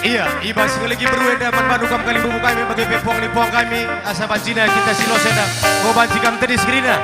Iya, iba sekali lagi berweda manmanukam kali bubu kami bagi pepong nipong kami asa banjina kita silo sedang mau banjikam tadi skrina.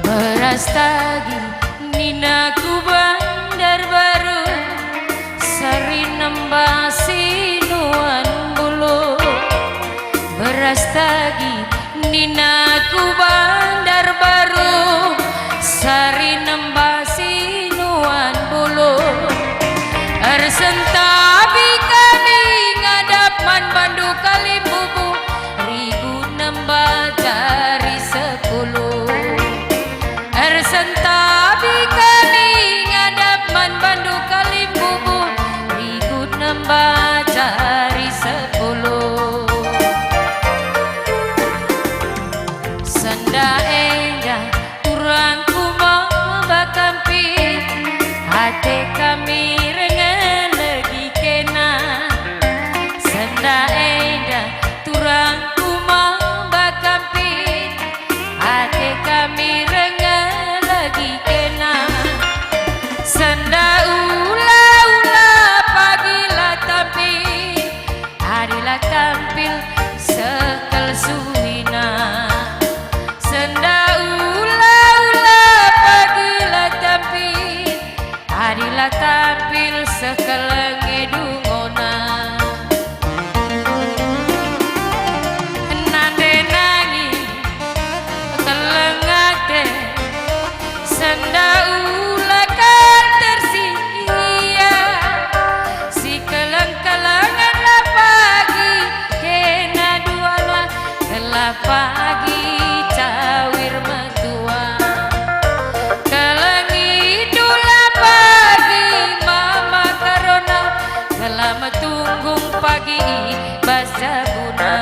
Beras tagi ninaku bandar baru sari nembasi nuan bulu. Beras tagi ninaku bandar baru sari nembasi nuan bulu. Ersentabi kali ngadap man bandu kali bubu ribu nembah dari 10. Ersentabi kali ngadap man bandu kali bubu rigut nambah cari 10. Senda endah turangku mau bakampi hati kami rengen lagi kena. Senda endah turangku mau bakampi hati kami rengen lagi kena. Senda ula-ula pagilah tampil harilah tampil sekel suwina. Senda ula-ula pagilah tampil harilah tampil sekel ngedungona. Nande nangis kelengate senda ula kan tersia si keleng-kelengan lah pagi kena duala gelap pagi cawir metua keleng idulah pagi mama karona gelap tunggung pagi basa guna.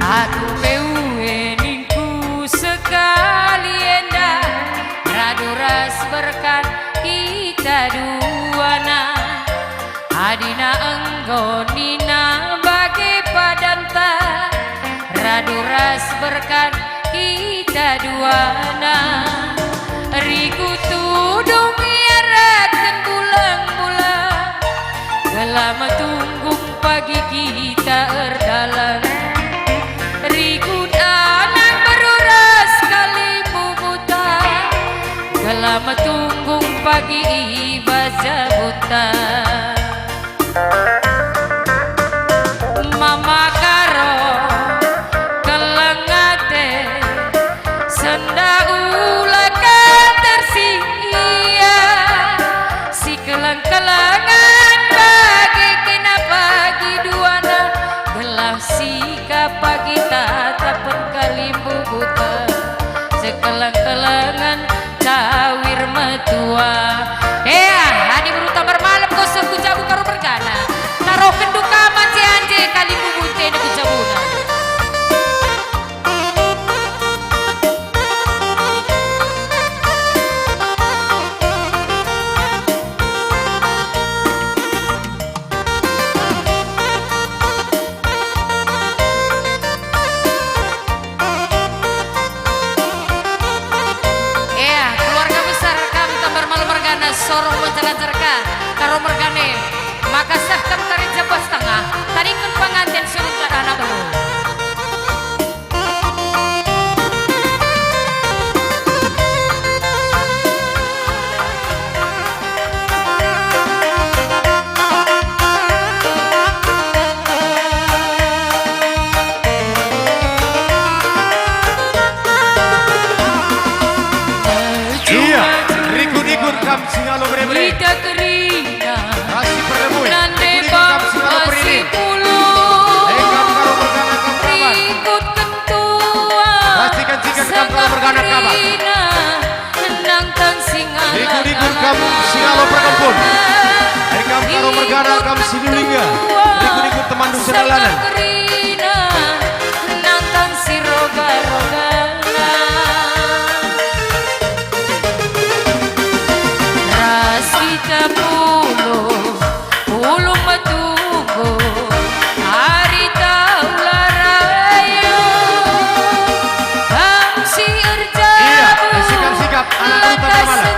Aku peweningku sekali endah raduras berkat kita duana adina enggo nina bagi padanta raduras berkat kita duana riku tudung iarakan bulan-bulan gelama tunggung pagi kita erdalan. Rikut anak beruras kali bubuta gelama tunggung pagi ibadah buta. Mama karo kelengate senda ulakan tersia si kelang-kelangan bagi kena pagi duana gelah sikap pagi tatapan kalimbu buta sekelang-kelangan cawir metua hani beruta bermalam gosok kucabu karo bergana taruh kenduka mati anje kalimbu bunte ne kucabuna. Sorong menjalan-jalan karo mergane maka sah kemtari jabos tengah tadi kun pengantin suruh ke anak baru Singalo bre-bre Ida kerina Kasih perlemui Nande Ikut singalo masih perini puluh Engkam karo bergana kam kabar Ikut kentua Pastikan kam karo bergana kabar Nang tan singala Ikut kam singalo perkempun Engkam karo bergana kam sinulingga Ikut teman dusiralanan kerina Nang tan si roga-roga Kita puluh matunggo hari taulah rayo kam si erjabu sikap anak berupa bermalam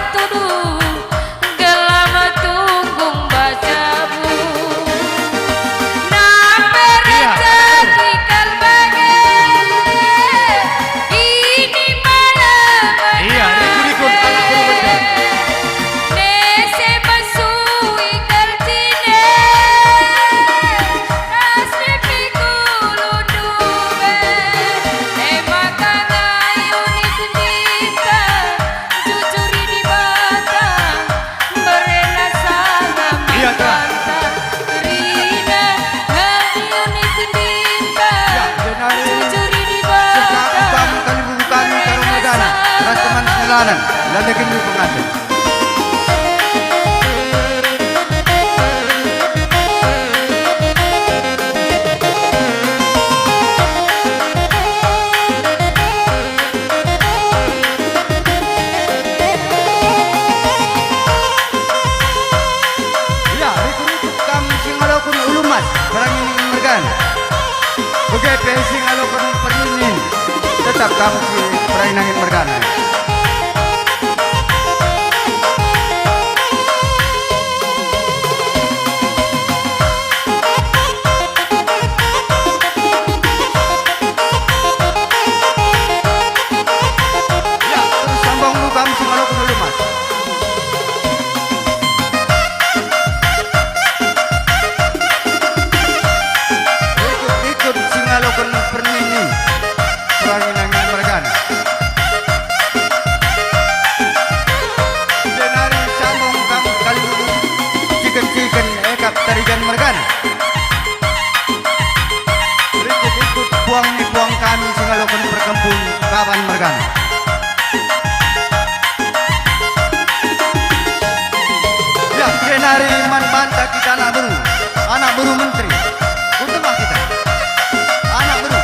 gelama tunggung bacabu nampe rezeki kalbange ini malam rikut anak berupa Lalakin mo pengantin. Ya, itu kamu singalo kun ulumat, barang ini mergan. Oke, singalo kun perinin. Tetap kamu si barang nangin mergan. Tarigan mergana ikut buang kami singalokan perkempun kawan mergana ya kenari man banta kita anak baru menteri untuk kita anak baru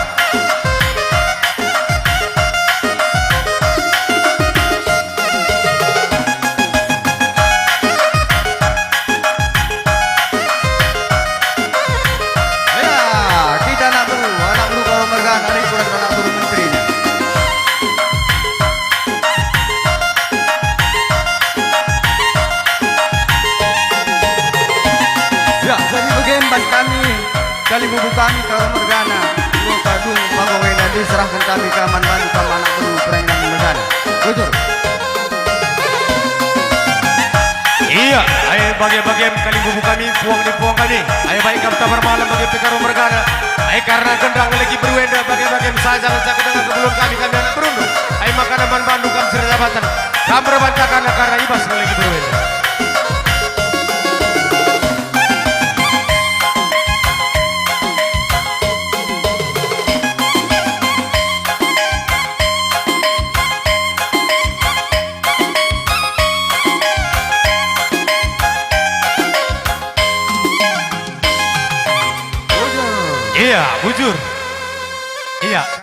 kali bubu kami kalau mergana lu kadung pagawai diserahkan kami ke aman bantu ke anak baru perainan mergana jujur iya ayo bagi-bagi kali bubu kami puang kami ayo baik kami bermalam bagi pekaro mergana ayo karena gendang lagi berwenda bagi-bagi saja dengan kebelum kami anak berundung ayo makanan Kaman Bandung kam Serdabatan. Kamar bancakan karena ibas kali gitu. Iya, bujur. Iya.